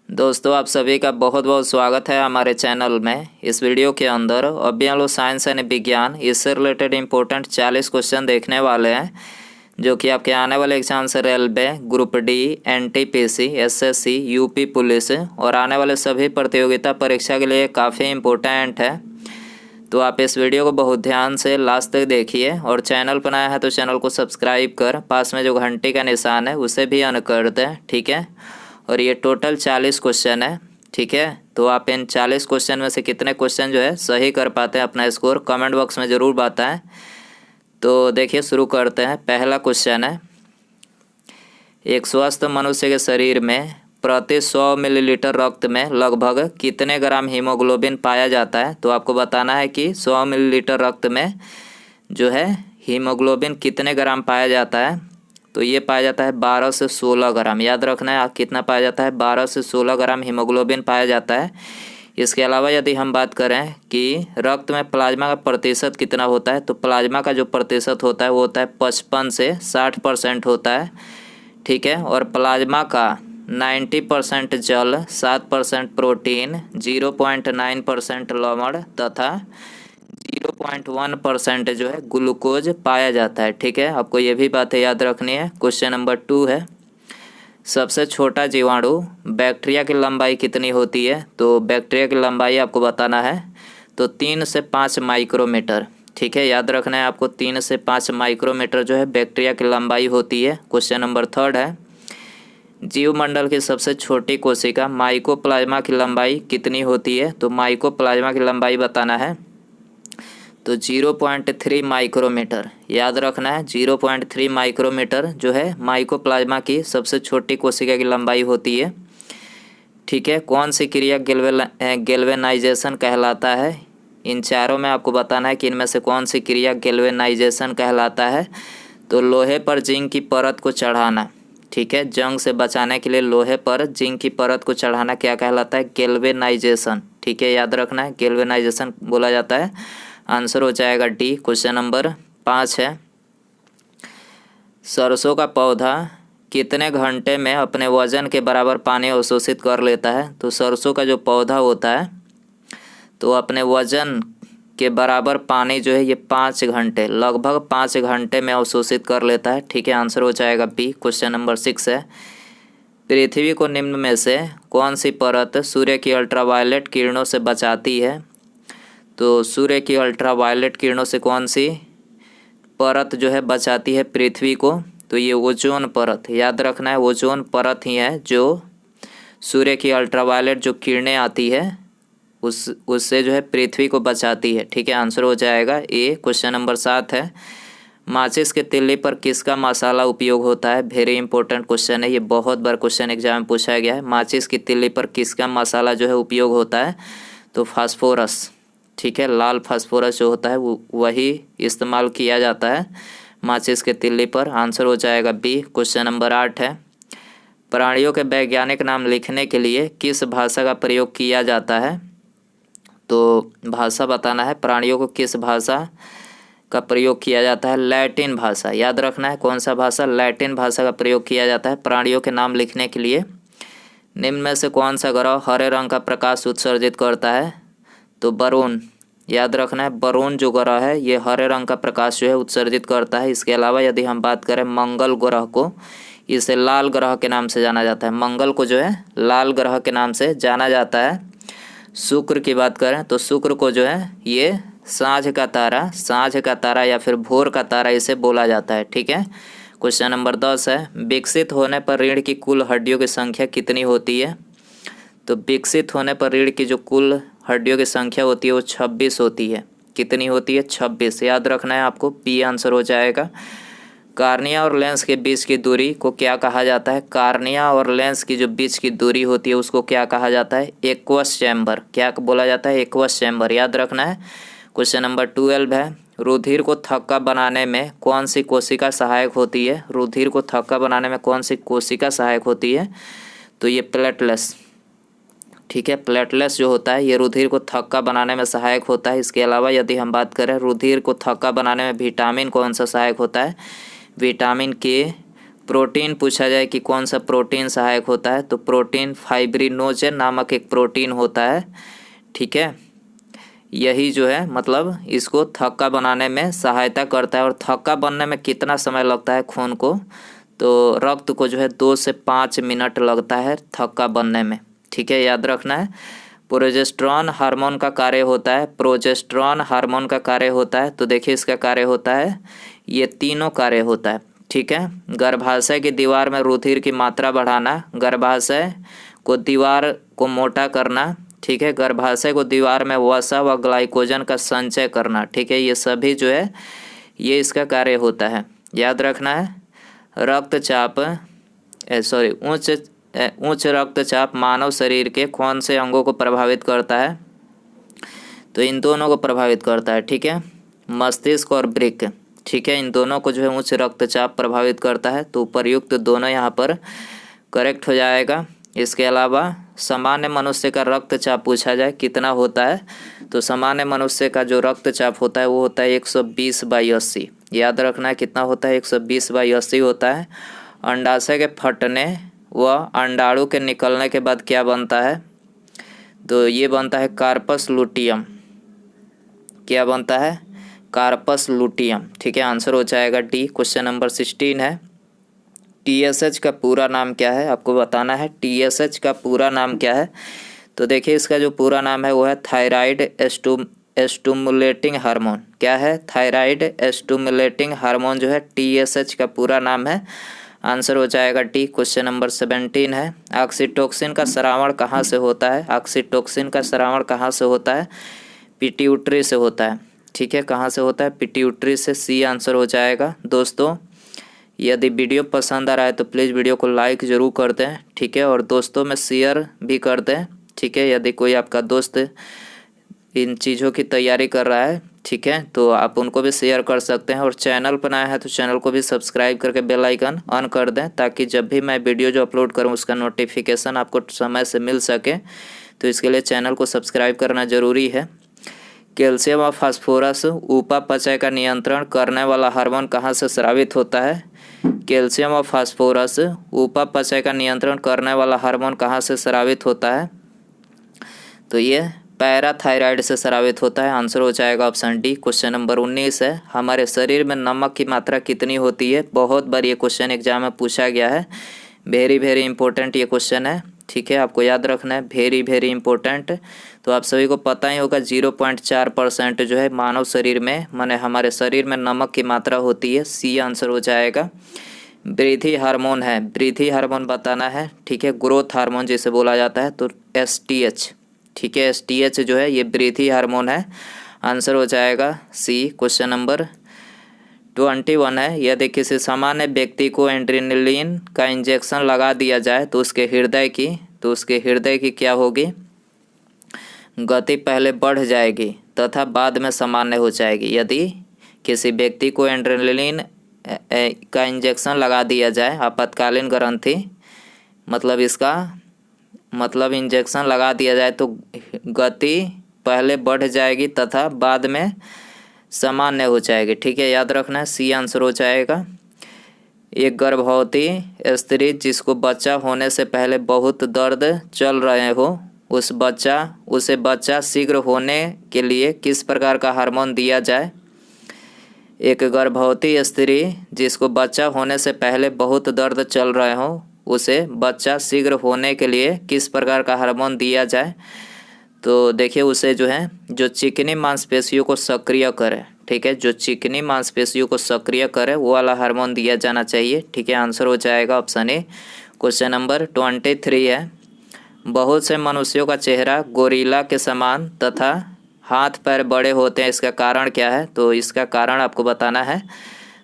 दोस्तों आप सभी का बहुत बहुत स्वागत है हमारे चैनल में। इस वीडियो के अंदर अभी हम लोग साइंस एंड विज्ञान इससे रिलेटेड इम्पोर्टेंट 40 क्वेश्चन देखने वाले हैं जो कि आपके आने वाले एग्जाम से railway, group D, NTPC, SSC, UP police और आने वाले सभी प्रतियोगिता परीक्षा के लिए काफ़ी इम्पोर्टेंट है। तो आप इस वीडियो को बहुत ध्यान से लास्ट तक देखिए और चैनल पर नया है तो चैनल को सब्सक्राइब कर पास में जो घंटी का निशान है उसे भी ऑन कर दें, ठीक है। और ये टोटल 40 क्वेश्चन है, ठीक है। तो आप इन 40 क्वेश्चन में से कितने क्वेश्चन जो है सही कर पाते हैं अपना स्कोर कमेंट बॉक्स में ज़रूर बताएं। तो देखिए शुरू करते हैं। पहला क्वेश्चन है, एक स्वस्थ मनुष्य के शरीर में प्रति 100 मिलीलीटर रक्त में लगभग कितने ग्राम हीमोग्लोबिन पाया जाता है। तो आपको बताना है कि 100 मिलीलीटर रक्त में जो है हीमोग्लोबिन कितने ग्राम पाया जाता है। तो ये पाया जाता है 12 से 16 ग्राम। याद रखना है कितना पाया जाता है, 12 से 16 ग्राम हीमोग्लोबिन पाया जाता है। इसके अलावा यदि हम बात करें कि रक्त में प्लाज्मा का प्रतिशत कितना होता है, तो प्लाज्मा का जो प्रतिशत होता है वो होता है 55 से 60% होता है, ठीक है। और प्लाज्मा का 90% जल, 7% प्रोटीन, 0.9% लवण तथा 0.1% जो है ग्लूकोज पाया जाता है, ठीक है। आपको ये भी बातें याद रखनी है। क्वेश्चन नंबर 2 है, सबसे छोटा जीवाणु बैक्टीरिया की लंबाई कितनी होती है। तो बैक्टीरिया की लंबाई आपको बताना है तो 3 से 5 माइक्रोमीटर, ठीक है। याद रखना है आपको 3 से 5 माइक्रोमीटर जो है बैक्टीरिया की लंबाई होती है। क्वेश्चन नंबर 3 है, जीवमंडल की सबसे छोटी कोशिका माइकोप्लाज्मा की लंबाई कितनी होती है। तो माइकोप्लाज्मा की लंबाई बताना है तो 0.3 माइक्रोमीटर। याद रखना है 0.3 माइक्रोमीटर जो है माइकोप्लाज्मा की सबसे छोटी कोशिका की लंबाई होती है, ठीक है। कौन सी क्रिया गैल्वेनाइजेशन कहलाता है। इन चारों में आपको बताना है कि इनमें से कौन सी क्रिया गैल्वेनाइजेशन कहलाता है। तो लोहे पर जिंक की परत को चढ़ाना, ठीक है। जंग से बचाने के लिए लोहे पर जिंक की परत को चढ़ाना क्या कहलाता है, गैल्वेनाइजेशन, ठीक है। याद रखना है गैल्वेनाइजेशन बोला जाता है। आंसर हो जाएगा डी। क्वेश्चन नंबर 5 है, सरसों का पौधा कितने घंटे में अपने वजन के बराबर पानी अवशोषित कर लेता है। तो सरसों का जो पौधा होता है तो अपने वजन के बराबर पानी जो है ये 5 घंटे, लगभग 5 घंटे में अवशोषित कर लेता है, ठीक है। आंसर हो जाएगा बी। क्वेश्चन नंबर 6 है, पृथ्वी को निम्न में से कौन सी परत सूर्य की अल्ट्रावायलेट किरणों से बचाती है। तो सूर्य की अल्ट्रावायलेट किरणों से कौन सी परत जो है बचाती है पृथ्वी को। तो ये ओजोन परत, याद रखना है ओजोन परत ही है जो सूर्य की अल्ट्रावायलेट जो किरणें आती है उससे जो है पृथ्वी को बचाती है, ठीक है। आंसर हो जाएगा ए। क्वेश्चन नंबर 7 है, माचिस के तिल्ली पर किसका मसाला उपयोग होता है। वेरी इंपॉर्टेंट क्वेश्चन है ये, बहुत बार क्वेश्चन एग्जाम में पूछा गया है। माचिस की तिल्ली पर किसका मसाला जो है उपयोग होता है। तो फास्फोरस, ठीक है। लाल फास्फोरस जो होता है वो वही इस्तेमाल किया जाता है माचिस के तिल्ली पर। आंसर हो जाएगा बी। क्वेश्चन नंबर 8 है, प्राणियों के वैज्ञानिक नाम लिखने के लिए किस भाषा का प्रयोग किया जाता है। तो भाषा बताना है प्राणियों को किस भाषा का प्रयोग किया जाता है, लैटिन भाषा। याद रखना है कौन सा भाषा, लैटिन भाषा का प्रयोग किया जाता है प्राणियों के नाम लिखने के लिए। निम्न में से कौन सा ग्रह हरे रंग का प्रकाश उत्सर्जित करता है। तो बरून, याद रखना है बरून जो ग्रह है ये हरे रंग का प्रकाश जो है उत्सर्जित करता है। इसके अलावा यदि हम बात करें मंगल ग्रह को, इसे लाल ग्रह के नाम से जाना जाता है। मंगल को जो है लाल ग्रह के नाम से जाना जाता है। शुक्र की बात करें तो शुक्र को जो है ये सांझ का तारा या फिर भोर का तारा इसे बोला जाता है, ठीक है। क्वेश्चन नंबर 10 है, विकसित होने पर रीढ़ की कुल हड्डियों की संख्या कितनी होती है। तो विकसित होने पर रीढ़ की जो कुल हड्डियों की संख्या होती है वो 26 होती है। कितनी होती है, 26। याद रखना है आपको, पी आंसर हो जाएगा। कार्निया और लेंस के बीच की दूरी को क्या कहा जाता है। कार्निया और लेंस की जो बीच की दूरी होती है उसको क्या कहा जाता है, एक्वस चैम्बर। क्या बोला जाता है, एक्वस चैम्बर। याद रखना है। क्वेश्चन नंबर 12 है, रुधिर को थक्का बनाने में कौन सी कोशिका सहायक होती है। रुधिर को थक्का बनाने में कौन सी कोशिका सहायक होती है। तो ये प्लेटलेट्स, ठीक है। प्लेटलेट्स जो होता है ये रुधिर को थक्का बनाने में सहायक होता है। इसके अलावा यदि हम बात करें रुधिर को थक्का बनाने में विटामिन कौन सा सहायक होता है, विटामिन के प्रोटीन पूछा जाए कि कौन सा प्रोटीन सहायक होता है, तो प्रोटीन फाइब्रिनोजेन नामक एक प्रोटीन होता है, ठीक है। यही जो है मतलब इसको थक्का बनाने में सहायता करता है। और थक्का बनने में कितना समय लगता है खून को, तो रक्त को जो है 2 से 5 मिनट लगता है थक्का बनने में, ठीक है, याद रखना है। प्रोजेस्टेरॉन हार्मोन का कार्य होता है, प्रोजेस्टेरॉन हार्मोन का कार्य होता है, तो देखिए इसका कार्य होता है, ये तीनों कार्य होता है, ठीक है। गर्भाशय की दीवार में रुधिर की मात्रा बढ़ाना, गर्भाशय को दीवार को मोटा करना, ठीक है, गर्भाशय को दीवार में वसा व ग्लाइकोजन का संचय करना, ठीक है, ये सभी जो है ये इसका कार्य होता है, याद रखना है। रक्तचाप उच्च रक्तचाप मानव शरीर के कौन से अंगों को प्रभावित करता है, तो इन दोनों को प्रभावित करता है, ठीक है, मस्तिष्क और वृक्क, ठीक है, इन दोनों को जो है उच्च रक्तचाप प्रभावित करता है, तो उपर्युक्त दोनों यहाँ पर करेक्ट हो जाएगा। इसके अलावा सामान्य मनुष्य का रक्तचाप पूछा जाए कितना होता है, तो सामान्य मनुष्य का जो रक्तचाप होता है वो होता है 120/80, याद रखना है कितना होता है, 120/80 होता है। अंडाशय के फटने व अंडाणु के निकलने के बाद क्या बनता है, तो ये बनता है कार्पस लुटियम, क्या बनता है, कार्पस लुटियम, ठीक है, आंसर हो जाएगा डी। क्वेश्चन नंबर 16 है, TSH का पूरा नाम क्या है, आपको बताना है TSH का पूरा नाम क्या है। तो देखिए इसका जो पूरा नाम है वो है थायराइड स्टिमुलेटिंग हार्मोन, क्या है, थायराइड स्टिमुलेटिंग हार्मोन जो है TSH का पूरा नाम है, आंसर हो जाएगा डी। क्वेश्चन नंबर 17 है, ऑक्सीटोसिन का स्रावण कहाँ से होता है, ऑक्सीटोसिन का स्रावण कहाँ से होता है, पिट्यूटरी से होता है, ठीक है, कहाँ से होता है, पिट्यूटरी से, सी आंसर हो जाएगा। दोस्तों यदि वीडियो पसंद आ रहा है तो प्लीज़ वीडियो को लाइक ज़रूर कर दें, ठीक है, और दोस्तों में शेयर भी कर दें, ठीक है, यदि कोई आपका दोस्त इन चीज़ों की तैयारी कर रहा है, ठीक है, तो आप उनको भी शेयर कर सकते हैं। और चैनल पर नया है तो चैनल को भी सब्सक्राइब करके बेल आइकन ऑन कर दें, ताकि जब भी मैं वीडियो जो अपलोड करूं उसका नोटिफिकेशन आपको समय से मिल सके, तो इसके लिए चैनल को सब्सक्राइब करना ज़रूरी है। कैल्शियम और फास्फोरस उपापचय का नियंत्रण करने वाला हार्मोन कहाँ से स्रावित होता है, कैल्शियम और फास्फोरस उपापचय का नियंत्रण करने वाला हार्मोन कहाँ से स्रावित होता है, तो ये पैराथायराइड से स्रावित होता है, आंसर हो जाएगा ऑप्शन डी। क्वेश्चन नंबर 19 है, हमारे शरीर में नमक की मात्रा कितनी होती है, बहुत बार ये क्वेश्चन एग्जाम में पूछा गया है, वेरी इंपॉर्टेंट ये क्वेश्चन है, ठीक है, आपको याद रखना है, वेरी इंपॉर्टेंट। तो आप सभी को पता ही होगा 0.4% जो है मानव शरीर में, माने हमारे शरीर में नमक की मात्रा होती है, सी आंसर हो जाएगा। वृद्धि हार्मोन है, वृद्धि हार्मोन बताना है, ठीक है, ग्रोथ हार्मोन जिसे बोला जाता है, तो STH, ठीक है, STH जो है ये वृद्धि हार्मोन है, आंसर हो जाएगा सी। क्वेश्चन नंबर 21 है, यदि किसी सामान्य व्यक्ति को एड्रेनलिन का इंजेक्शन लगा दिया जाए तो उसके हृदय की क्या होगी, गति पहले बढ़ जाएगी तथा बाद में सामान्य हो जाएगी। यदि किसी व्यक्ति को एड्रेनलिन का इंजेक्शन लगा दिया जाए, आपातकालीन ग्रंथि मतलब इसका मतलब इंजेक्शन लगा दिया जाए, तो गति पहले बढ़ जाएगी तथा बाद में सामान्य हो जाएगी, ठीक है, याद रखना है, सी आंसर हो जाएगा। एक गर्भवती स्त्री जिसको बच्चा होने से पहले बहुत दर्द चल रहे हो, उसे बच्चा शीघ्र होने के लिए किस प्रकार का हार्मोन दिया जाए। एक गर्भवती स्त्री जिसको बच्चा होने से पहले बहुत दर्द चल रहे हो, उसे बच्चा शीघ्र होने के लिए किस प्रकार का हार्मोन दिया जाए, तो देखिए उसे जो है जो चिकनी मांसपेशियों को सक्रिय करे, ठीक है, जो चिकनी मांसपेशियों को सक्रिय करे वो वाला हार्मोन दिया जाना चाहिए, ठीक है, आंसर हो जाएगा ऑप्शन ए। क्वेश्चन नंबर 23 है, बहुत से मनुष्यों का चेहरा गोरिल्ला के समान तथा हाथ पैर बड़े होते हैं, इसका कारण क्या है, तो इसका कारण आपको बताना है।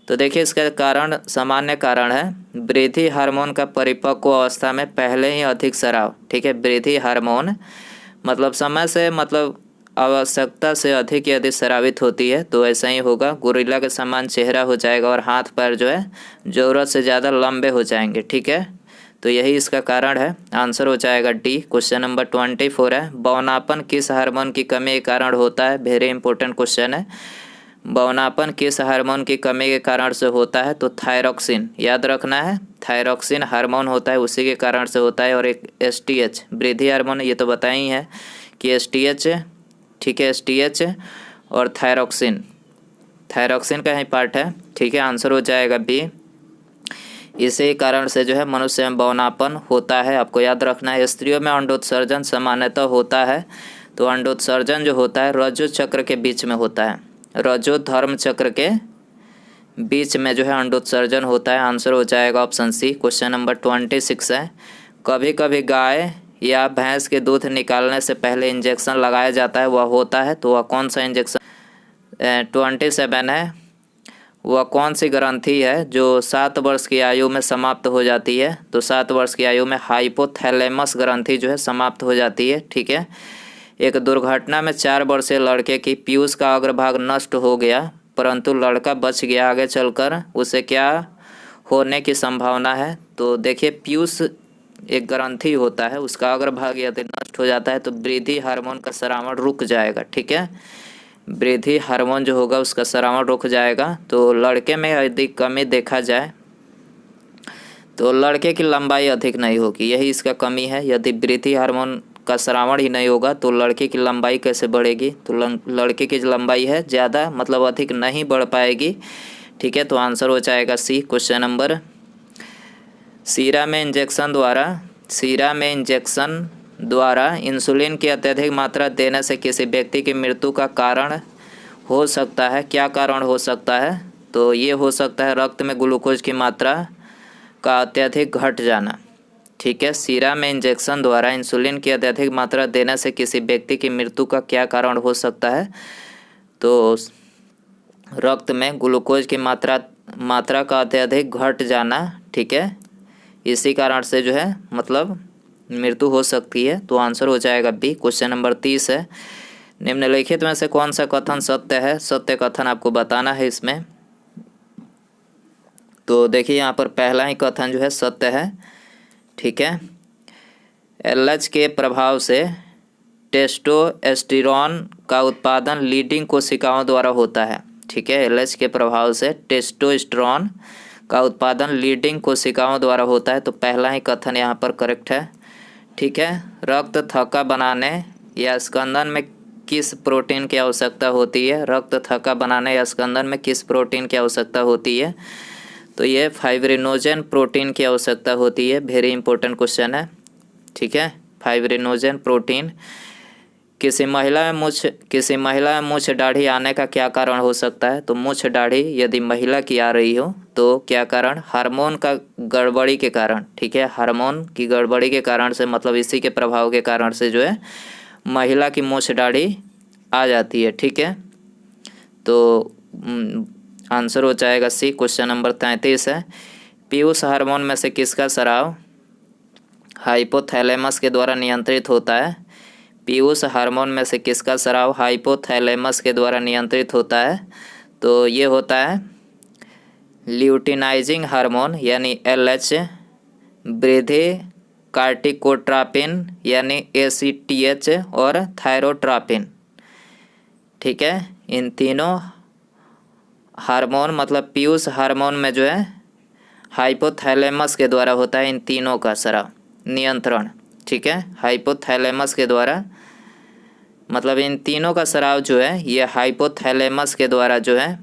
तो देखिए इसका कारण सामान्य कारण है, वृद्धि हार्मोन का परिपक्व अवस्था में पहले ही अधिक स्राव, ठीक है, वृद्धि हार्मोन मतलब समय से मतलब आवश्यकता से अधिक यदि स्रावित होती है तो ऐसा ही होगा, गोरिल्ला के समान चेहरा हो जाएगा और हाथ पैर जो है ज़रूरत से ज़्यादा लंबे हो जाएंगे, ठीक है, तो यही इसका कारण है, आंसर हो जाएगा डी। क्वेश्चन नंबर 24 है, बौनापन किस हार्मोन की कमी के कारण होता है, वेरी इंपॉर्टेंट क्वेश्चन है। बौनापन किस हार्मोन की कमी के कारण से होता है? तो थायरॉक्सिन, याद रखना है, थायरॉक्सिन हार्मोन होता है, उसी के कारण से होता है। और एक एसटीएच वृद्धि हार्मोन, ये तो बताया ही है कि एसटीएच, ठीक है, एसटीएच और थायरॉक्सिन, थायरॉक्सिन का ही पार्ट है, ठीक है। आंसर हो जाएगा बी। इसी कारण से जो है मनुष्य में बौनापन होता है, आपको याद रखना है। स्त्रियों में अंडोत्सर्जन सामान्यतः होता है, तो अंडोत्सर्जन जो होता है रजो चक्र के बीच में होता है, रजो धर्म चक्र के बीच में जो है अंडोत्सर्जन होता है। आंसर हो जाएगा ऑप्शन सी। क्वेश्चन नंबर 26 है, कभी कभी गाय या भैंस के दूध निकालने से पहले इंजेक्शन लगाया जाता है, वह होता है, तो वह कौन सा इंजेक्शन? 27 है, वह कौन सी ग्रंथि है जो 7 वर्ष की आयु में समाप्त हो जाती है? तो 7 वर्ष की आयु में हाइपोथैलेमस ग्रंथि जो है समाप्त हो जाती है, ठीक है। एक दुर्घटना में 4 वर्षीय लड़के की पीयूष का अग्रभाग नष्ट हो गया, परंतु लड़का बच गया, आगे चलकर उसे क्या होने की संभावना है? तो देखिए, पीयूष एक ग्रंथि होता है, उसका अग्रभाग यदि नष्ट हो जाता है तो वृद्धि हार्मोन का स्रावन रुक जाएगा, ठीक है। वृद्धि हार्मोन जो होगा उसका स्रावन रुक जाएगा। तो लड़के में यदि कमी देखा जाए तो लड़के की लंबाई अधिक नहीं होगी, यही इसका कमी है। यदि वृद्धि हार्मोन का स्रावन ही नहीं होगा तो लड़के की लंबाई कैसे बढ़ेगी? तो लड़के की जो लंबाई है ज़्यादा मतलब अधिक नहीं बढ़ पाएगी, ठीक है। तो आंसर हो जाएगा सी। क्वेश्चन नंबर, सीरा में इंजेक्शन द्वारा इंसुलिन की अत्यधिक मात्रा देने से किसी व्यक्ति की मृत्यु का कारण हो सकता है, क्या कारण हो सकता है? तो ये हो सकता है रक्त में ग्लूकोज की मात्रा का अत्यधिक घट जाना, ठीक है। सीरा में इंजेक्शन द्वारा इंसुलिन की अत्यधिक मात्रा देने से किसी व्यक्ति की मृत्यु का क्या कारण हो सकता है? तो रक्त में ग्लूकोज की मात्रा का अत्यधिक घट जाना, ठीक है, इसी कारण से जो है मतलब मृत्यु हो सकती है। तो आंसर हो जाएगा बी। क्वेश्चन नंबर 30 है, निम्नलिखित में से कौन सा कथन सत्य है? सत्य कथन आपको बताना है इसमें। तो देखिए यहाँ पर पहला ही कथन जो है सत्य है, ठीक है। एलएच के प्रभाव से टेस्टोस्टेरोन का उत्पादन लीडिंग कोशिकाओं द्वारा होता है, ठीक है। एलएच के प्रभाव से टेस्टोस्टेरोन का उत्पादन लीडिंग कोशिकाओं द्वारा होता है, तो पहला ही कथन यहाँ पर करेक्ट है, ठीक है। रक्त थक्का बनाने या स्कंदन में किस प्रोटीन की आवश्यकता होती है? रक्त थक्का बनाने या स्कंदन में किस प्रोटीन की आवश्यकता होती है? तो ये फाइब्रिनोजन प्रोटीन की आवश्यकता होती है। वेरी इंपॉर्टेंट क्वेश्चन है, ठीक है। Fibrinogen protein. किसी महिला में मूछ दाढ़ी आने का क्या कारण हो सकता है? तो मूछ दाढ़ी यदि महिला की आ रही हो तो क्या कारण? हार्मोन का गड़बड़ी के कारण, ठीक है। हार्मोन की गड़बड़ी के कारण से मतलब इसी के प्रभाव के कारण से जो है महिला की मूछ दाढ़ी आ जाती है, ठीक है। तो आंसर हो जाएगा सी। क्वेश्चन नंबर 33 है, पीयूष हार्मोन में से किसका स्राव हाइपोथैलेमस के द्वारा नियंत्रित होता है? पीयूष हार्मोन में से किसका स्राव हाइपोथैलेमस के द्वारा नियंत्रित होता है? तो ये होता है ल्यूटिनाइजिंग हार्मोन यानी एलएच, वृद्धि कार्टिकोट्रापिन यानी एसीटीएच और थायरोट्रापिन, ठीक है। इन तीनों हार्मोन मतलब पीयूष हार्मोन में जो है हाइपोथैलेमस के द्वारा होता है इन तीनों का स्राव नियंत्रण, ठीक है। हाइपोथैलेमस के द्वारा मतलब इन तीनों का स्राव जो है ये हाइपोथैलेमस के द्वारा जो है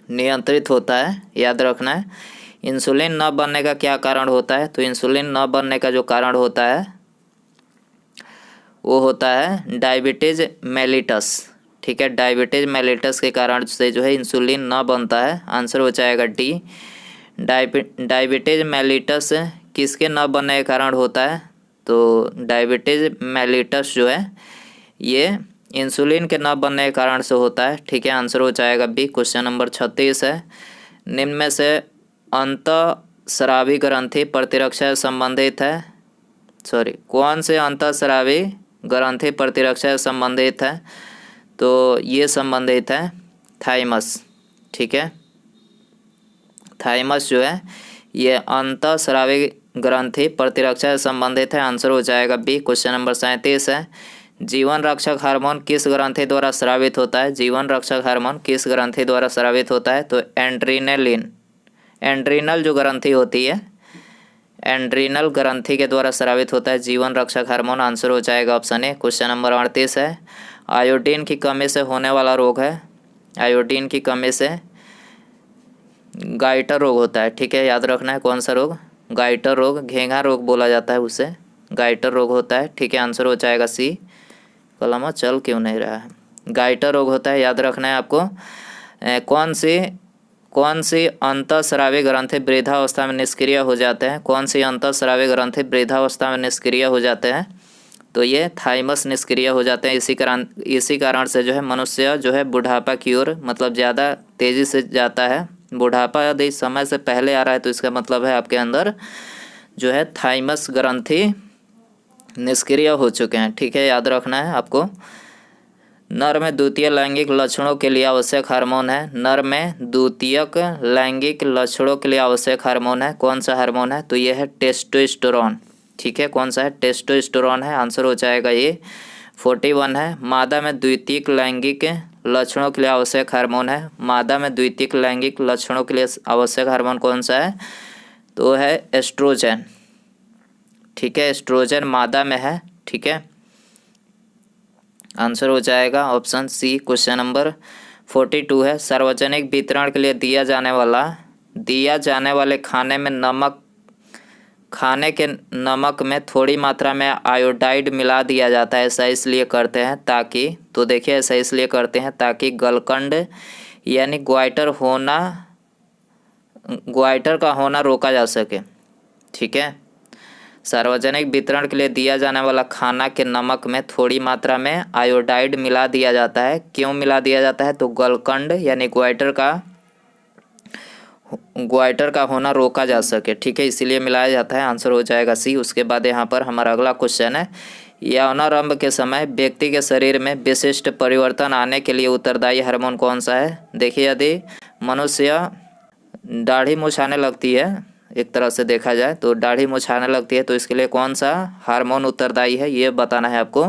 नियंत्रित होता है, याद रखना है। इंसुलिन न बनने का क्या कारण होता है? तो इंसुलिन न बनने का जो कारण होता है वो होता है डायबिटीज मेलिटस, ठीक है। डायबिटीज मेलिटस के कारण से जो है इंसुलिन न बनता है। आंसर हो जाएगा डी। डायबिटीज मेलिटस किसके न बनने के कारण होता है? तो डायबिटीज मेलिटस जो है ये इंसुलिन के न बनने के कारण से होता है, ठीक है। आंसर हो जाएगा बी। क्वेश्चन नंबर 36 है, निम्न में से अंतःस्रावी ग्रंथि प्रतिरक्षा से संबंधित है? कौन से अंतःस्रावी ग्रंथि प्रतिरक्षा से संबंधित है? तो ये संबंधित है थाइमस, ठीक है। थाइमस जो है ये अंतःस्रावी ग्रंथि प्रतिरक्षा से संबंधित है। आंसर हो जाएगा बी। क्वेश्चन नंबर 37 है, जीवन रक्षक हार्मोन किस ग्रंथि द्वारा स्रावित होता है? जीवन रक्षक हार्मोन किस ग्रंथि द्वारा स्रावित होता है? तो एड्रेनालिन, एड्रीनल जो ग्रंथि होती है, एड्रीनल ग्रंथि के द्वारा स्रावित होता है जीवन रक्षक हार्मोन। आंसर हो जाएगा ऑप्शन ए। क्वेश्चन नंबर 38 है, आयोडीन की कमी से होने वाला रोग है, आयोडीन की कमी से गाइटर रोग होता है। ठीक है, याद रखना है कौन सा रोग? गाइटर रोग, घेंघा रोग बोला जाता है उसे, गाइटर रोग होता है। ठीक है, आंसर हो जाएगा सी। कलम चल क्यों नहीं रहा है? गाइटर रोग होता है, याद रखना है आपको। कौन सी अंतःस्रावी ग्रंथि वृद्धावस्था में निष्क्रिय हो जाते हैं? कौन सी अंतःस्रावी ग्रंथि वृद्धावस्था में निष्क्रिय हो जाते हैं? तो ये थाइमस निष्क्रिय हो जाते हैं। इसी कारण से जो है मनुष्य जो है बुढ़ापा की ओर मतलब ज़्यादा तेज़ी से जाता है। बुढ़ापा यदि समय से पहले आ रहा है तो इसका मतलब है आपके अंदर जो है थाइमस ग्रंथि निष्क्रिय हो चुके हैं। ठीक है, याद रखना है आपको। नर में द्वितीय लैंगिक लक्षणों के लिए आवश्यक हार्मोन है, नर में द्वितीयक लैंगिक लक्षणों के लिए आवश्यक हार्मोन है, कौन सा हार्मोन है? तो ये है टेस्टोस्टेरोन। ठीक है, कौन सा है? टेस्टोस्टेरोन है। आंसर हो जाएगा ये 41 है। मादा में द्वितीयक लैंगिक लक्षणों के लिए आवश्यक हार्मोन है, मादा में द्वितीयक लैंगिक लक्षणों के लिए आवश्यक हार्मोन कौन सा है? तो है एस्ट्रोजन। ठीक है, एस्ट्रोजन मादा में है। ठीक है, आंसर हो जाएगा ऑप्शन सी। क्वेश्चन नंबर 42 है, सार्वजनिक वितरण के लिए दिया जाने वाले खाने के नमक में थोड़ी मात्रा में आयोडाइड मिला दिया जाता है। ऐसा इसलिए करते हैं ताकि, तो देखिए ऐसा इसलिए करते हैं ताकि गलकंड यानी ग्वाइटर का होना रोका जा सके। ठीक है, सार्वजनिक वितरण के लिए दिया जाने वाला खाना के नमक में थोड़ी मात्रा में आयोडाइड मिला दिया जाता है। क्यों मिला दिया जाता है? तो गलकंड यानी ग्वाइटर का होना रोका जा सके। ठीक है, इसीलिए मिलाया जाता है। आंसर हो जाएगा सी। उसके बाद यहाँ पर हमारा अगला क्वेश्चन है, यौनारंभ के समय व्यक्ति के शरीर में विशिष्ट परिवर्तन आने के लिए उत्तरदायी हार्मोन कौन सा है? देखिए, यदि मनुष्य दाढ़ी मुछाने लगती है, एक तरह से देखा जाए तो दाढ़ी मुछाने लगती है, तो इसके लिए कौन सा हार्मोन उत्तरदायी है ये बताना है आपको।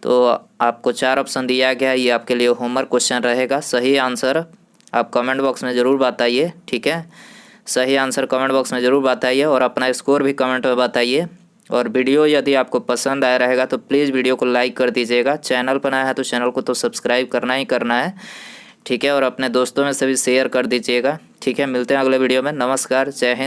तो आपको 4 ऑप्शन दिया गया है, ये आपके लिए होमवर्क क्वेश्चन रहेगा। सही आंसर आप कमेंट बॉक्स में ज़रूर बताइए। ठीक है, सही आंसर कमेंट बॉक्स में ज़रूर बताइए और अपना स्कोर भी कमेंट में बताइए। और वीडियो यदि आपको पसंद आया रहेगा तो प्लीज़ वीडियो को लाइक कर दीजिएगा। चैनल पर नया है तो चैनल को तो सब्सक्राइब करना ही करना है। ठीक है, और अपने दोस्तों में से भी शेयर कर दीजिएगा। ठीक है, मिलते हैं अगले वीडियो में। नमस्कार, जय हिंद।